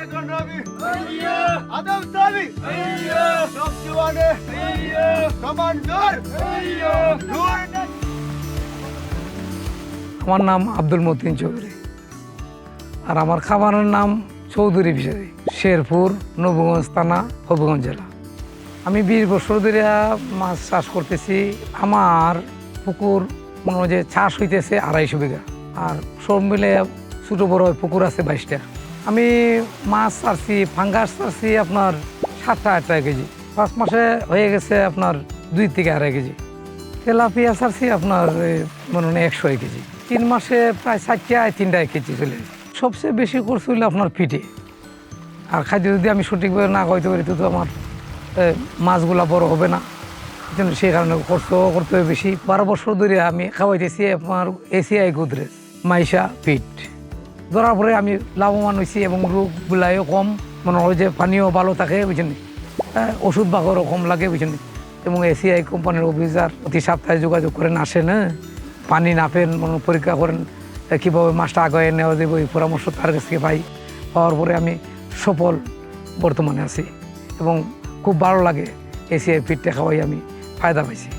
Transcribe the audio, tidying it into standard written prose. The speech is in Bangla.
আদম সাবি সবজওয়ানে কমান্ডার আমার নাম আব্দুল মতিন চৌধুরী আর আমার খাবারের নাম চৌধুরী ফিশারি, শেরপুর, নবীগঞ্জ থানা, হবিগঞ্জ জেলা। আমি 20 বছর ধরে মাছ চাষ করতেছি। আমার পুকুর মনে হয় যে চাষ হইতেছে 250 বিঘা, আর সব মিলে ছোটো বড় পুকুর আছে 22টা। আমি মাছ ছাড়ছি, ফাঙ্গাস ছাড়ছি আপনার 7-8 টাকা কেজি। 5 মাসে হয়ে গেছে আপনার 2 থেকে 2.5 কেজি। তেলাপিয়া ছাড়ছি আপনার মনে হয় 100 কেজি। 3 মাসে প্রায় 4-3 কেজি চলে গেছে। সবচেয়ে বেশি খরচ হইলে আপনার পিঠে। আর খাদ্য যদি আমি সঠিকভাবে না খাইতে পারি তো আমার মাছগুলা বড় হবে না, সেই কারণে খরচ করতে হবে বেশি। 12 বছর ধরে আমি খাওয়াইতেছি আপনার এসিআই গোদরেজ মাইশা ফিট। ধরার পরে আমি লাভবান হয়েছি এবং রোগগুলাইও কম, মনে হয় যে পানিও ভালো থাকে বুঝছেন, ওষুধ বাগরও কম লাগে বুঝছেন। এবং এসিআই কোম্পানির অফিসার প্রতি সপ্তাহে যোগাযোগ করেন, আসেন, পানি নাপেন, পরীক্ষা করেন, কীভাবে মাছটা আগে নেওয়া যাবে এই পরামর্শ তার কাছ থেকে পাই। পাওয়ার পরে আমি সফল বর্তমানে আছি এবং খুব ভালো লাগে। এসিআই ফিটটা খাওয়াই আমি ফায়দা পাইছি।